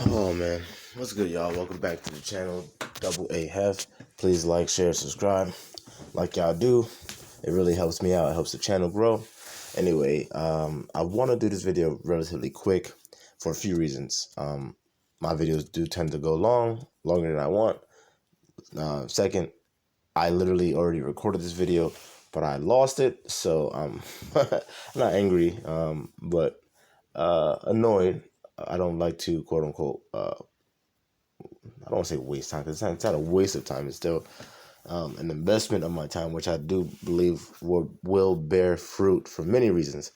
Oh man, what's good, y'all? Welcome back to the channel, Double A Hef. Please like, share, subscribe, like y'all do. It really helps me out. It helps the channel grow. Anyway, I want to do this video relatively quick for a few reasons. My videos do tend to go longer than I want. Second, I literally already recorded this video, but I lost it, so I'm not angry, but annoyed. I don't like to quote unquote I don't want to say waste time, because it's not a waste of time. It's still an investment of my time, which I do believe will bear fruit for many reasons.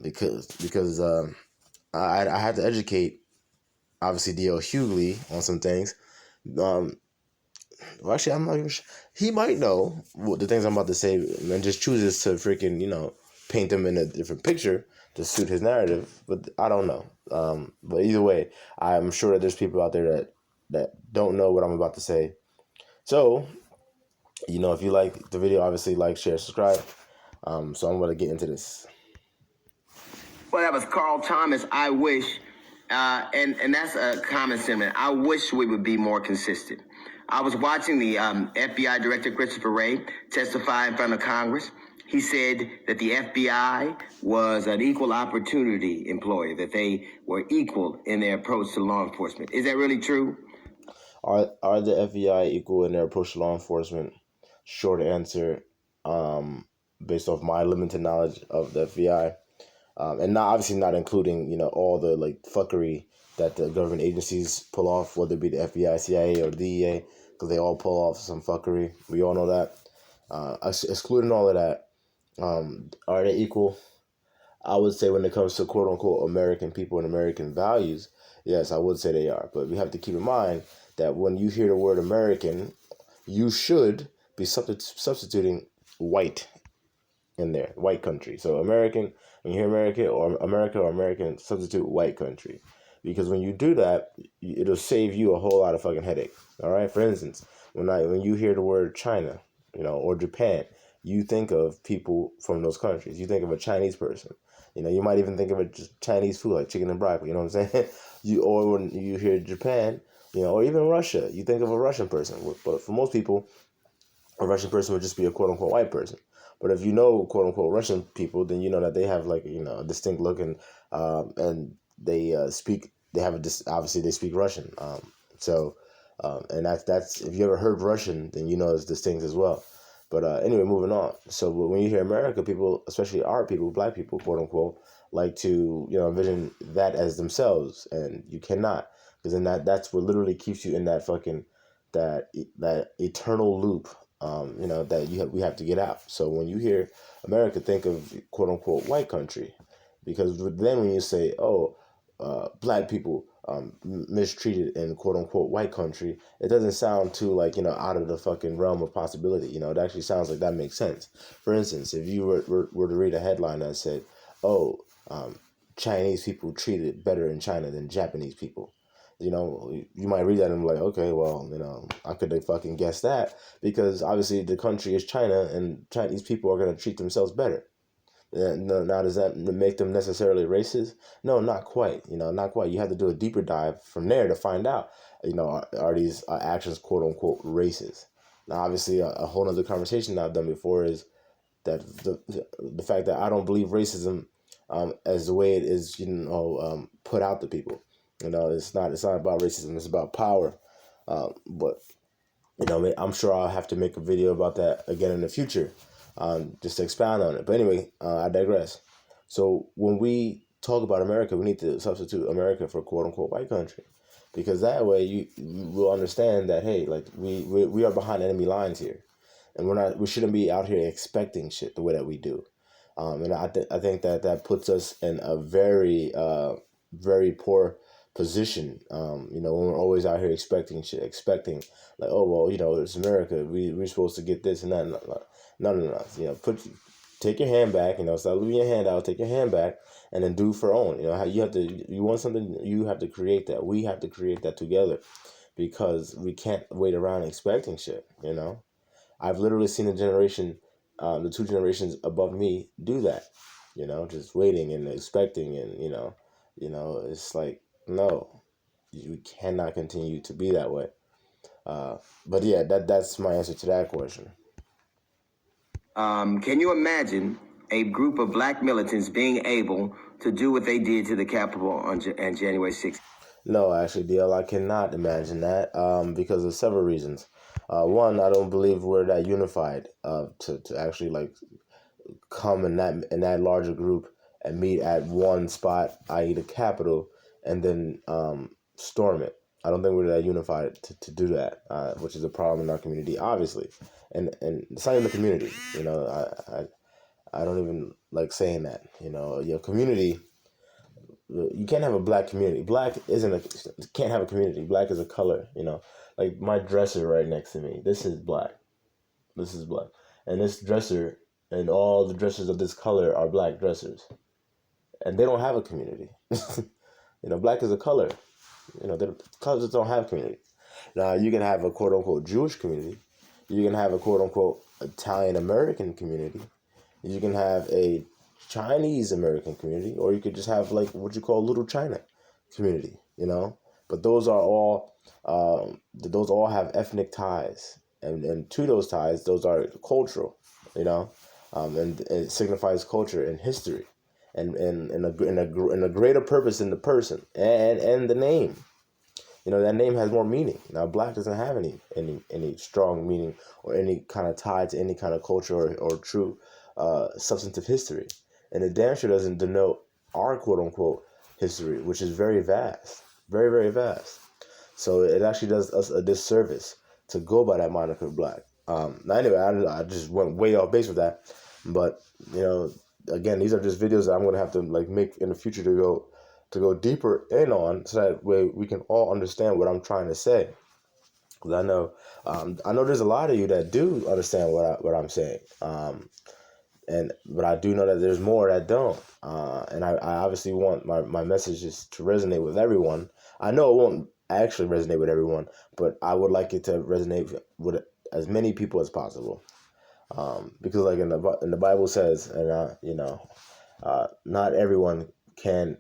Because I had to educate, obviously, D.L Hughley on some things. Well, actually, I'm not even sure. He might know what the things I'm about to say and just chooses to freaking, paint them in a different picture to suit his narrative. But I don't know. But either way, I'm sure that there's people out there that don't know what I'm about to say. So, if you like the video, obviously like, share, subscribe. So I'm going to get into this. Well, that was Carl Thomas. I wish, and that's a common sentiment. I wish we would be more consistent. I was watching the FBI Director Christopher Wray testify in front of Congress. He said that the FBI was an equal opportunity employer, that they were equal in their approach to law enforcement. Is that really true? Are the FBI equal in their approach to law enforcement? Short answer, based off my limited knowledge of the FBI. And not obviously not including all the fuckery that the government agencies pull off, whether it be the FBI, CIA, or the DEA, because they all pull off some fuckery. We all know that. Excluding all of that, are they equal? I would say when it comes to quote unquote American people and American values, yes, I would say they are. But we have to keep in mind that when you hear the word American, you should be substituting white in there, white country. So American, when you hear America or American, substitute white country. Because when you do that, it'll save you a whole lot of fucking headache. All right. For instance, when you hear the word China, or Japan, you think of people from those countries. You think of a Chinese person. You might even think of a Chinese food like chicken and broccoli. You know what I'm saying? Or when you hear Japan, or even Russia, you think of a Russian person. But for most people, a Russian person would just be a quote unquote white person. But if you know quote unquote Russian people, then you know that they have a distinct look, and they speak. They have obviously they speak Russian. And that's if you ever heard Russian, then you know it's distinct as well. But anyway, moving on. So when you hear America, people, especially our people, black people, quote unquote, like to envision that as themselves, and you cannot, because then that's what literally keeps you in that fucking that eternal loop. That we have to get out. So when you hear America, think of quote unquote white country, because then when you say, oh, black people mistreated in quote unquote white country, it doesn't sound too out of the fucking realm of possibility. It actually sounds like that makes sense. For instance, if you were to read a headline that said, oh, Chinese people treated better in China than Japanese people, you might read that and be like, okay, well, I could have fucking guessed that, because obviously the country is China and Chinese people are going to treat themselves better. No, now, does that make them necessarily racist? No, not quite. Not quite. You have to do a deeper dive from there to find out, are these actions quote unquote racist? Now, obviously, a whole other conversation I've done before is that the fact that I don't believe racism as the way it is, put out to people. It's not about racism. It's about power. But I'm sure I'll have to make a video about that again in the future, just to expound on it. But anyway, I digress. So when we talk about America, we need to substitute America for quote unquote white country, because that way you will understand that, hey, like we are behind enemy lines here, and we shouldn't be out here expecting shit the way that we do. And I think that puts us in a very very poor position. When we're always out here expecting shit, expecting like, oh well, it's America. We're supposed to get this and that. No. Take your hand back. Stop leaving your hand out. Take your hand back, and then do for own. How you have to. You want something, you have to create that. We have to create that together, because we can't wait around expecting shit. I've literally seen the two generations above me do that. Just waiting and expecting, and it's like, no. we cannot continue to be that way. But yeah, that's my answer to that question. Can you imagine a group of black militants being able to do what they did to the Capitol on January 6th? No, actually, DL, I cannot imagine that because of several reasons. One, I don't believe we're that unified to actually like come in that larger group and meet at one spot, i.e. the Capitol, and then storm it. I don't think we're that unified to do that, which is a problem in our community, obviously, and it's not even the community. You know, I don't even like saying that. You know, your community. You can't have a black community. Black isn't a can't have a community. Black is a color. You know, like my dresser right next to me. This is black. This is black, and this dresser and all the dressers of this color are black dressers, and they don't have a community. You know, black is a color. You know, colors don't have community. Now you can have a quote unquote Jewish community. You can have a quote unquote Italian American community. You can have a Chinese American community, or you could just have like what you call Little China community, you know. But those all have ethnic ties, and to those ties, those are cultural, you know, and it signifies culture and history, and a greater purpose in the person and the name. You know, that name has more meaning. Now, black doesn't have any strong meaning or any kind of tie to any kind of culture or true substantive history. And it damn sure doesn't denote our quote-unquote history, which is very vast, very, very vast. So it actually does us a disservice to go by that moniker black. Now, anyway, I just went way off base with that. But, you know, again, these are just videos that I'm going to have to like make in the future to go deeper in on, so that way we can all understand what I'm trying to say. Because I know there's a lot of you that do understand what I'm saying. But I do know that there's more that don't. And I obviously want my messages to resonate with everyone. I know it won't actually resonate with everyone, but I would like it to resonate with as many people as possible. Because like in the Bible says, and not everyone can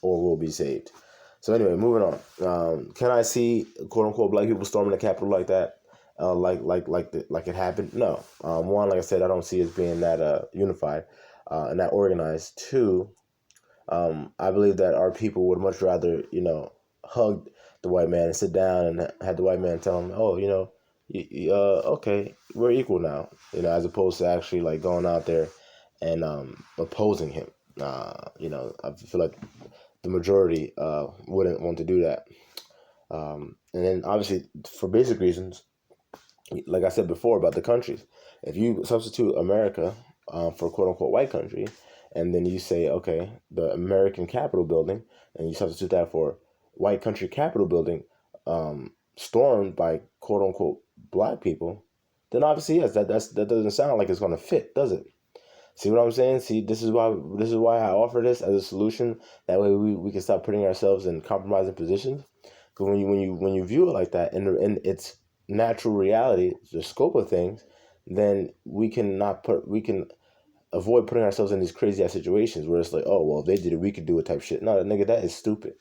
or will be saved. So anyway, moving on. Can I see quote unquote black people storming the Capitol like that? Like it happened? No. One, like I said, I don't see it being that unified and that organized. Two, I believe that our people would much rather, you know, hug the white man and sit down and have the white man tell him, oh, you know, okay, we're equal now, you know, as opposed to actually like going out there and opposing him. You know, I feel like the majority wouldn't want to do that. And then obviously for basic reasons, like I said before about the countries, if you substitute America for quote unquote white country, and then you say, okay, the American Capitol building, and you substitute that for white country Capitol building stormed by quote unquote black people, then obviously yes, that doesn't sound like it's going to fit, does it? See what I'm saying? See, this is why I offer this as a solution. That way we can stop putting ourselves in compromising positions. Because when you view it like that in its natural reality, the scope of things, then we can avoid putting ourselves in these crazy ass situations where it's like, oh well, if they did it, we could do it type shit. No, nigga, that is stupid.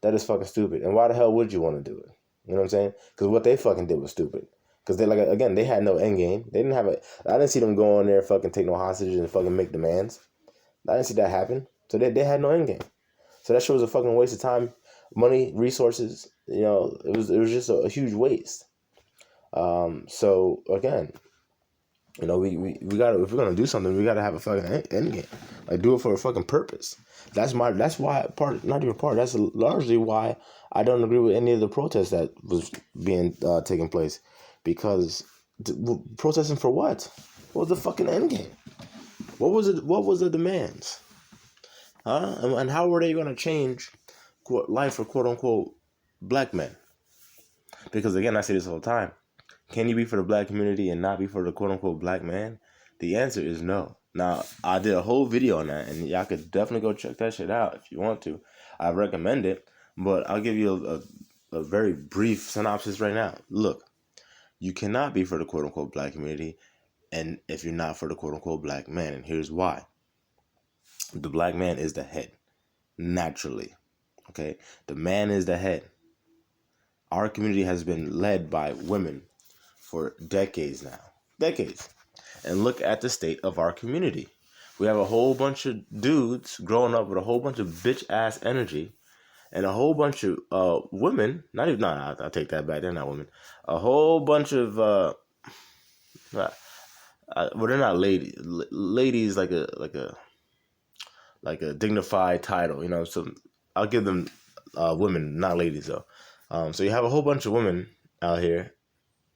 That is fucking stupid. And why the hell would you want to do it? You know what I'm saying? Because what they fucking did was stupid. Because they, like, again, they had no end game. They didn't have I didn't see them go on there fucking take no hostages and fucking make demands. I didn't see that happen. So they had no end game. So that shit was a fucking waste of time, money, resources. You know, it was just a huge waste. So again, you know, we gotta, if we're gonna do something, we gotta have a fucking end game. Like, do it for a fucking purpose. That's why that's largely why I don't agree with any of the protests that was being taking place. Because protesting for what? What was the fucking end game? What was it? What was the demands? Huh? And how were they gonna change life for quote unquote black men? Because again, I say this all the time. Can you be for the black community and not be for the quote-unquote black man? The answer is no. Now, I did a whole video on that, and y'all could definitely go check that shit out if you want to. I recommend it, but I'll give you a very brief synopsis right now. Look, you cannot be for the quote-unquote black community and if you're not for the quote-unquote black man, and here's why. The black man is the head, naturally. Okay? The man is the head. our community has been led by women for decades now. Decades. And look at the state of our community. We have a whole bunch of dudes growing up with a whole bunch of bitch-ass energy and a whole bunch of women, not even, no, I'll take that back, they're not women. A whole bunch of, well, they're not ladies. Ladies like a dignified title, you know. So I'll give them women, not ladies though. So you have a whole bunch of women out here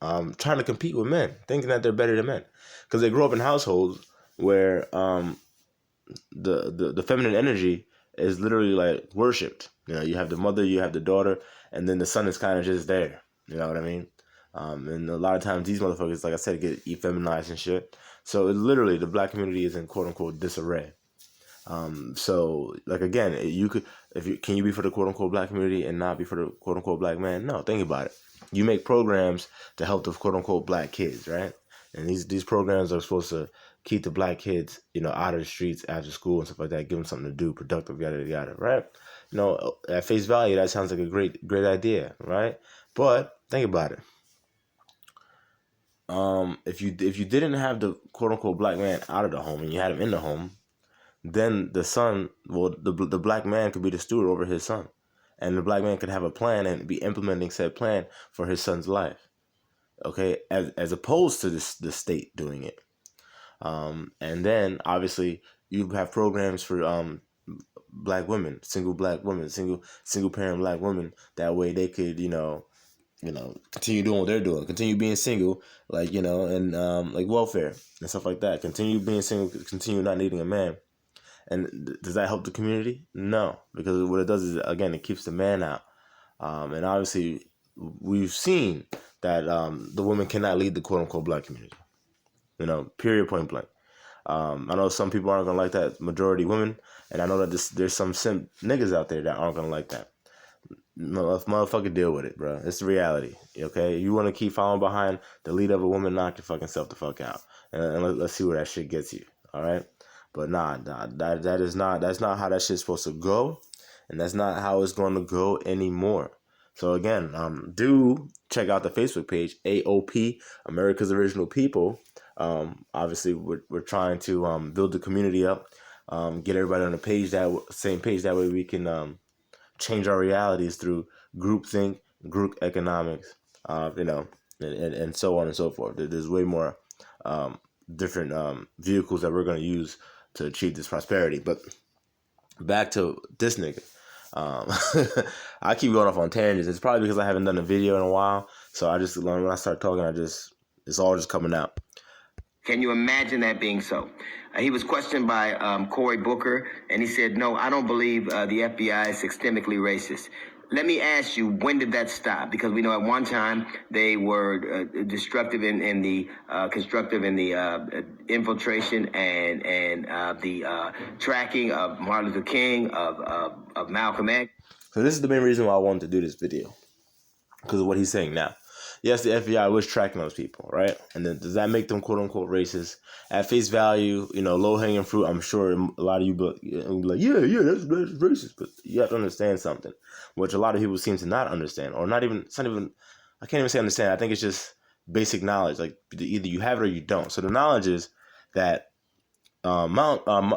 trying to compete with men, thinking that they're better than men, because they grow up in households where the feminine energy is literally like worshipped. You know, you have the mother, you have the daughter, and then the son is kind of just there. You know what I mean? And a lot of times these motherfuckers, like I said, get effeminized and shit. So it literally, the black community is in quote unquote disarray. So like again, can you be for the quote unquote black community and not be for the quote unquote black man? No, think about it. You make programs to help the quote unquote black kids, right? And these programs are supposed to keep the black kids, you know, out of the streets after school and stuff like that, give them something to do, productive, yada yada yada, right? You know, at face value, that sounds like a great idea, right? But think about it. If you didn't have the quote unquote black man out of the home and you had him in the home, then the son, well, the black man could be the steward over his son, and the black man could have a plan and be implementing said plan for his son's life. Okay, as opposed to the state doing it. And then obviously you have programs for black women, single parent black women. That way they could, you know, continue doing what they're doing, continue being single, like, you know, and like welfare and stuff like that. Continue being single, continue not needing a man. And does that help the community? No, because what it does is, again, it keeps the man out. And obviously we've seen that the women cannot lead the quote unquote black community. You know, period, point blank. I know some people aren't gonna like that, majority women, and I know that there's some simp niggas out there that aren't gonna like that. Motherfucker, deal with it, bro. It's the reality. Okay, you want to keep following behind the lead of a woman, knock your fucking self the fuck out, and let's see where that shit gets you. All right, but that's not how that shit's supposed to go, and that's not how it's going to go anymore. So again, do check out the Facebook page, AOP, America's Original People. Obviously, we're trying to build the community up, get everybody on the same page. That way we can change our realities through groupthink, group economics, you know, and so on and so forth. There's way more different vehicles that we're going to use to achieve this prosperity. But back to this nigga. I keep going off on tangents. It's probably because I haven't done a video in a while. So I just, when I start talking, it's all just coming out. Can you imagine that being so? He was questioned by Cory Booker, and he said, no, I don't believe the FBI is systemically racist. Let me ask you, when did that stop? Because we know at one time they were destructive in the constructive in the infiltration and the tracking of Martin Luther King, of Malcolm X. So this is the main reason why I wanted to do this video, because of what he's saying now. Yes, the FBI was tracking those people, right? And then does that make them quote unquote racist? At face value, you know, low hanging fruit, I'm sure a lot of you be like, yeah, that's racist. But you have to understand something, which a lot of people seem to not understand, or not even, I can't even say understand. I think it's just basic knowledge. Like either you have it or you don't. So the knowledge is that Malcolm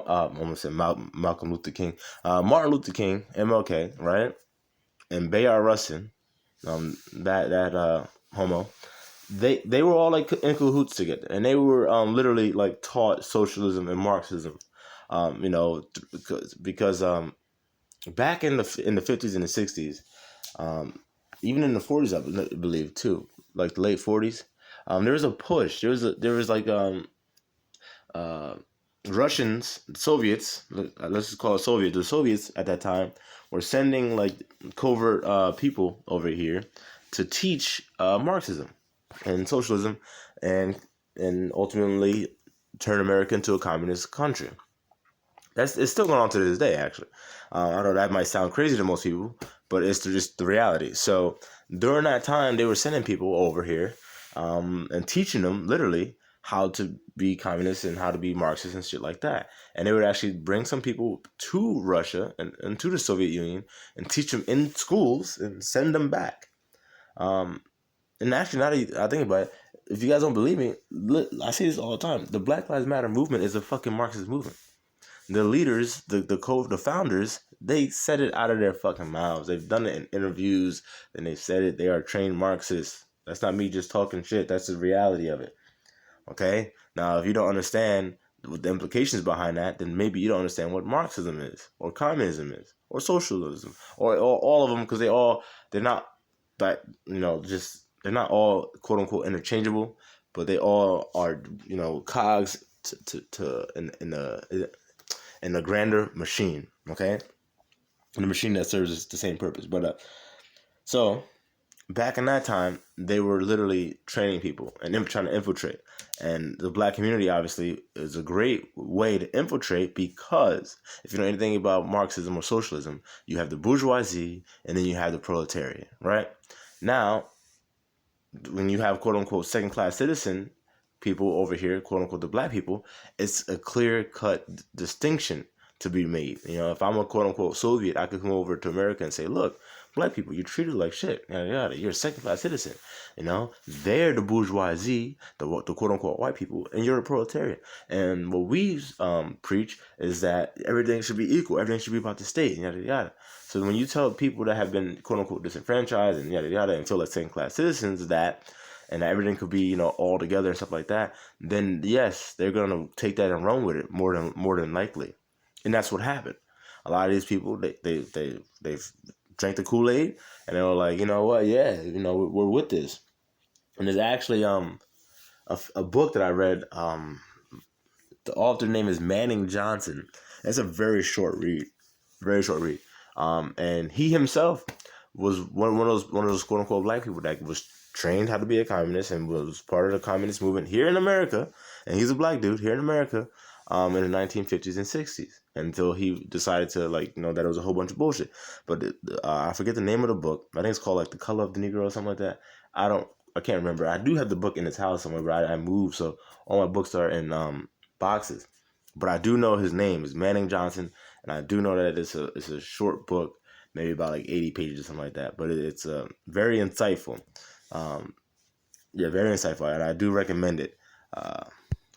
Luther King, Martin Luther King, MLK, right? And Bayard Rustin, that homo, they were all like in cahoots together, and they were literally like taught socialism and Marxism, you know, because back in the 50s and the 60s, even in the 40s, I believe too, like the late 40s, there was a push. There was like Russians, Soviets, let's just call it Soviet. The Soviets at that time were sending like covert people over here to teach Marxism and socialism, and ultimately turn America into a communist country. It's still going on to this day, actually. I know that might sound crazy to most people, but it's just the reality. So during that time, they were sending people over here and teaching them literally how to be communists and how to be Marxists and shit like that. And they would actually bring some people to Russia and to the Soviet Union and teach them in schools and send them back. And actually, now that I think about it, if you guys don't believe me, look, I see this all the time. The Black Lives Matter movement is a fucking Marxist movement. The leaders, the founders, they said it out of their fucking mouths. They've done it in interviews, and they've said it. They are trained Marxists. That's not me just talking shit. That's the reality of it. Okay? Now, if you don't understand the implications behind that, then maybe you don't understand what Marxism is, or communism is, or socialism, or all of them, because they're not that, just, they're not all quote unquote interchangeable, but they all are, cogs in a grander machine, okay? And a machine that serves the same purpose. But so back in that time, they were literally training people and trying to infiltrate. And the black community, obviously, is a great way to infiltrate, because if you know anything about Marxism or socialism, you have the bourgeoisie and then you have the proletariat, right? Now, when you have quote unquote second class citizen people over here, quote unquote the black people, it's a clear cut distinction to be made. If I'm a quote unquote Soviet, I could come over to America and say, look, black people, you're treated like shit. Yada, yada. You're a second class citizen. They're the bourgeoisie, the quote unquote white people, and you're a proletariat. And what we preach is that everything should be equal. Everything should be about the state, and yada, yada. So when you tell people that have been quote unquote disenfranchised and yada, yada, and feel like second class citizens that, and that everything could be, all together and stuff like that, then yes, they're gonna take that and run with it more than likely. And that's what happened. A lot of these people, they've drank the Kool-Aid, and they were like, you know what, yeah, we're with this. And there's actually a book that I read. The author name is Manning Johnson. It's a very short read. And he himself was one of those quote unquote black people that was trained how to be a communist and was part of the communist movement here in America. And he's a black dude here in America, in the 1950s and 60s, until he decided to, that it was a whole bunch of bullshit. But I forget the name of the book. I think it's called The Color of the Negro or something like that. I can't remember. I do have the book in his house somewhere, but I moved, so all my books are in boxes. But I do know his name is Manning Johnson, and I do know that it's a short book, maybe about 80 pages or something like that. But it's very insightful. Very insightful, and I do recommend it.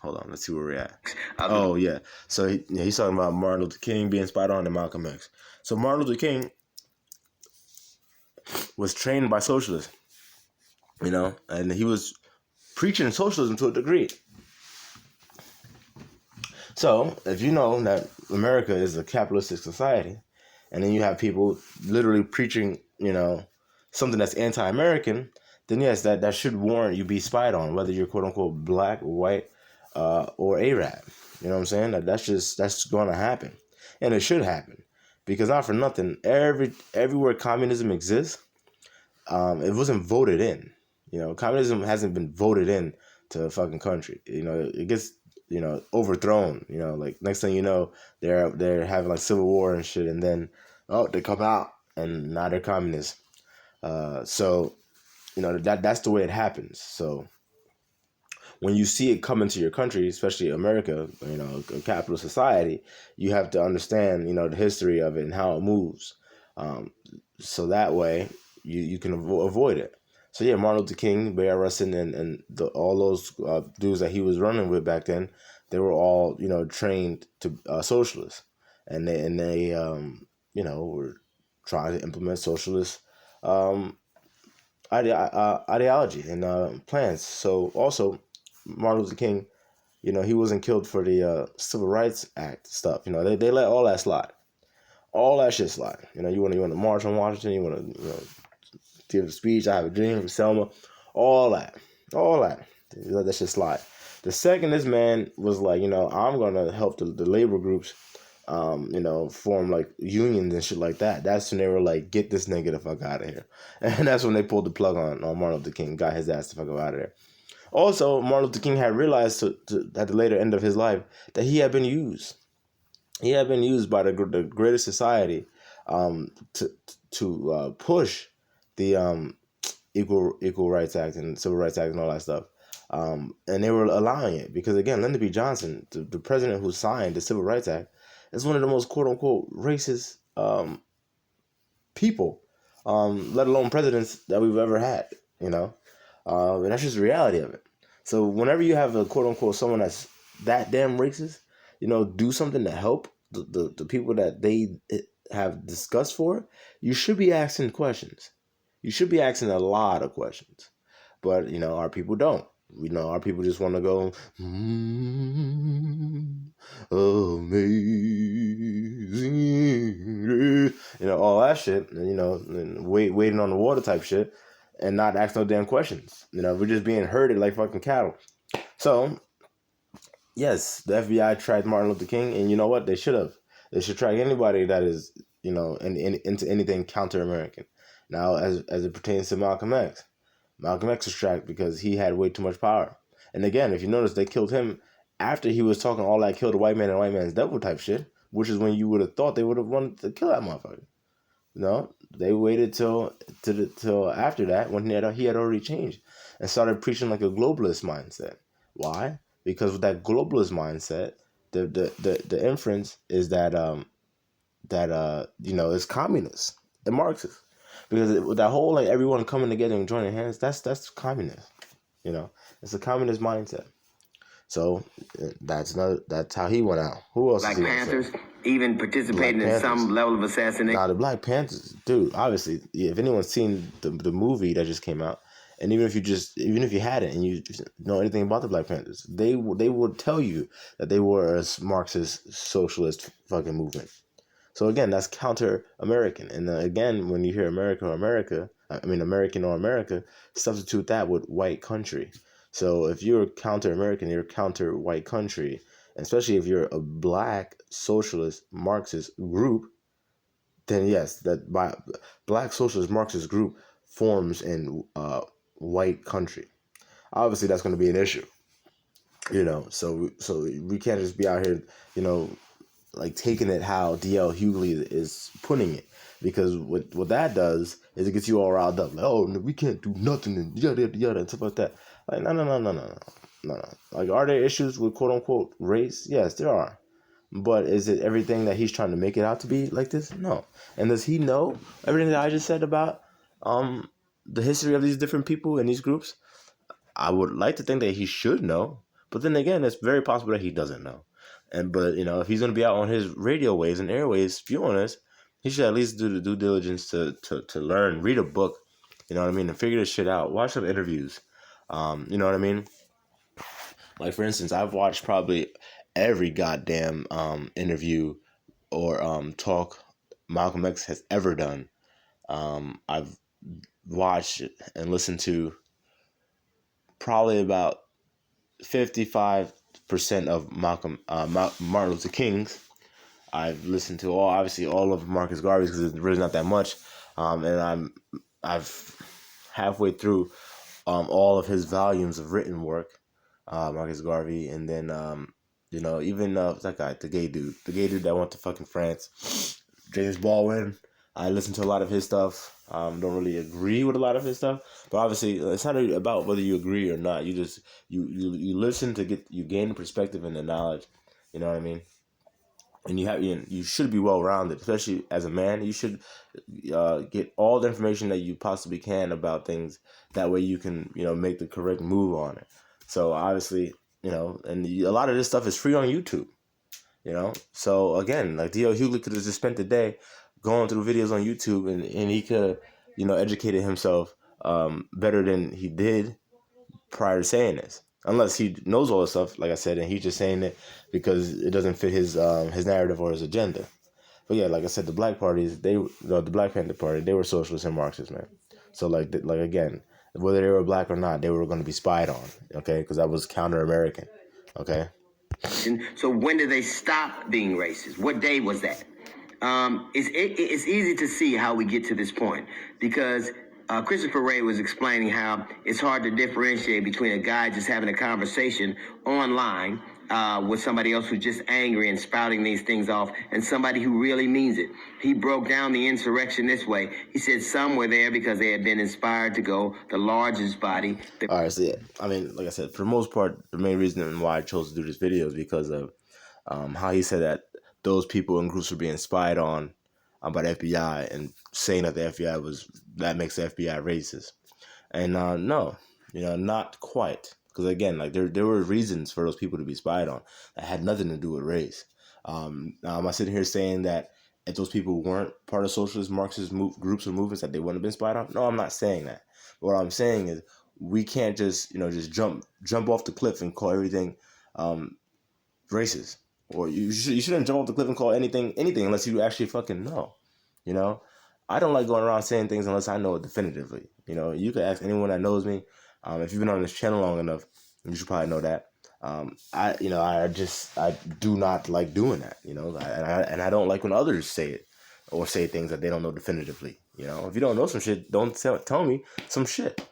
Hold on, let's see where we're at. Oh yeah, so he's talking about Martin Luther King being spot on and Malcolm X. So Martin Luther King was trained by socialists, and he was preaching socialism to a degree. So if you know that America is a capitalistic society, and then you have people literally preaching, something that's anti-American, then yes, that should warrant you be spied on, whether you're quote unquote black, white, or Arab. You know what I'm saying? That's going to happen, and it should happen, because not for nothing, everywhere communism exists, it wasn't voted in. Communism hasn't been voted in to a fucking country. It gets overthrown. Next thing you know, they're having civil war and shit, and then they come out and now they're communists. So that's the way it happens. So when you see it come into your country, especially America, a capitalist society, you have to understand, the history of it and how it moves. So that way you can avoid it. So yeah, Martin Luther King, Bayard Rustin, and all those dudes that he was running with back then, they were all trained to socialists, and they were trying to implement socialist ideology and plans. So also, Martin Luther King, he wasn't killed for the Civil Rights Act stuff. They let all that slide, all that shit slide. You want to march on Washington, you want to give a speech, I have a dream from Selma, all that. They let that shit slide. The second this man was like, I'm gonna help the labor groups, form unions and shit like that. That's when they were like, get this nigga the fuck out of here. And that's when they pulled the plug on Martin Luther King, got his ass the fuck out of there. Also, Martin Luther King had realized at the later end of his life that he had been used. He had been used by the greater society to push the Equal Rights Act and Civil Rights Act and all that stuff. And they were allowing it because, again, Lyndon B. Johnson, the president who signed the Civil Rights Act, is one of the most quote-unquote racist people let alone presidents that we've ever had, you know? And that's just the reality of it. So whenever you have a quote unquote someone that's that damn racist, do something to help the people that they have discussed for, you should be asking questions. You should be asking a lot of questions. But, our people don't. Our people just want to go, amazing, all that shit, and waiting on the water type shit, and not ask no damn questions. We're just being herded like fucking cattle. So, yes, the FBI tried Martin Luther King, and you know what? They should have. They should try anybody that is, into anything counter-American. Now, as it pertains to Malcolm X was tracked because he had way too much power. And again, if you notice, they killed him after he was talking all that kill the white man and white man's devil type shit, which is when you would have thought they would have wanted to kill that motherfucker. No, they waited till after that when he had already changed and started preaching like a globalist mindset. Why? Because with that globalist mindset, the inference is that it's communist and Marxist. Because with that whole like everyone coming together and joining hands, that's communist. It's a communist mindset. So that's how he went out. Who else? Black Panthers even participating in some level of assassination. Nah, the Black Panthers, dude. Obviously, if anyone's seen the movie that just came out, and even if you hadn't and you know anything about the Black Panthers, they would tell you that they were a Marxist socialist fucking movement. So again, that's counter-American. And again, when you hear American or America, substitute that with white country. So if you're counter-American, you're counter-white country, especially if you're a black socialist Marxist group, then yes, that black socialist Marxist group forms in white country. Obviously, that's going to be an issue. So we can't just be out here, like taking it how D.L Hughley is putting it, because what that does is it gets you all riled up, like, oh, we can't do nothing and yada yada yada and stuff like that. Like no. Like, are there issues with quote unquote race? Yes, there are, but is it everything that he's trying to make it out to be like this? No. And does he know everything that I just said about the history of these different people and these groups? I would like to think that he should know, but then again, it's very possible that he doesn't know. But if he's gonna be out on his radio waves and airways spewing us, he should at least do the due diligence to learn, read a book, and figure this shit out. Watch some interviews, you know what I mean? Like, for instance, I've watched probably every goddamn interview or talk Malcolm X has ever done. I've watched and listened to probably about 55% of Martin Luther King's. I've listened to all of Marcus Garvey's because it's really not that much, and I've halfway through all of his volumes of written work, Marcus Garvey, and then even that guy, the gay dude that went to fucking France, James Baldwin. I listen to a lot of his stuff. Don't really agree with a lot of his stuff, but obviously it's not about whether you agree or not. You just you listen to gain the perspective and the knowledge. You know what I mean? And you should be well rounded, especially as a man. You should get all the information that you possibly can about things. That way you can make the correct move on it. So obviously and a lot of this stuff is free on YouTube. So again, like D.L Hughley could have just spent the day going through videos on YouTube and he could educated himself better than he did prior to saying this. Unless he knows all this stuff, like I said, and he's just saying it because it doesn't fit his narrative or his agenda. But yeah, like I said, the Black parties, the Black Panther Party, they were socialists and Marxists, man. So like again, whether they were black or not, they were going to be spied on, okay? Because that was counter-American, okay? So when did they stop being racist? What day was that? It's easy to see how we get to this point because Christopher Wray was explaining how it's hard to differentiate between a guy just having a conversation online with somebody else who's just angry and spouting these things off and somebody who really means it. He broke down the insurrection this way. He said some were there because they had been inspired to go the largest body. All right, so yeah, I mean, like I said, for the most part, the main reason why I chose to do this video is because of how he said that those people in groups were being spied on by the FBI and saying that the FBI that makes the FBI racist. And no, not quite. Because again, like there were reasons for those people to be spied on that had nothing to do with race. Now am I sitting here saying that if those people weren't part of socialist Marxist groups or movements that they wouldn't have been spied on? No, I'm not saying that. But what I'm saying is we can't just just jump off the cliff and call everything racist. Or you shouldn't jump off the cliff and call anything unless you actually fucking know. You know, I don't like going around saying things unless I know it definitively. You could ask anyone that knows me. If you've been on this channel long enough, you should probably know that. I do not like doing that. And I don't like when others say it or say things that they don't know definitively. If you don't know some shit, don't tell me some shit.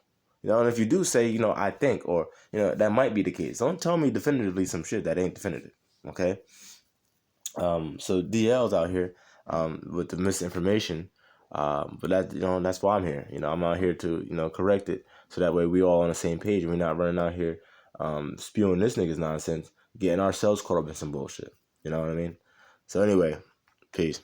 And if you do say, I think, or, that might be the case, don't tell me definitively some shit that ain't definitive. Okay? So DL's out here with the misinformation. But that's why I'm here. I'm out here to, correct it. So that way we all on the same page and we're not running out here spewing this nigga's nonsense, getting ourselves caught up in some bullshit. You know what I mean? So anyway, peace.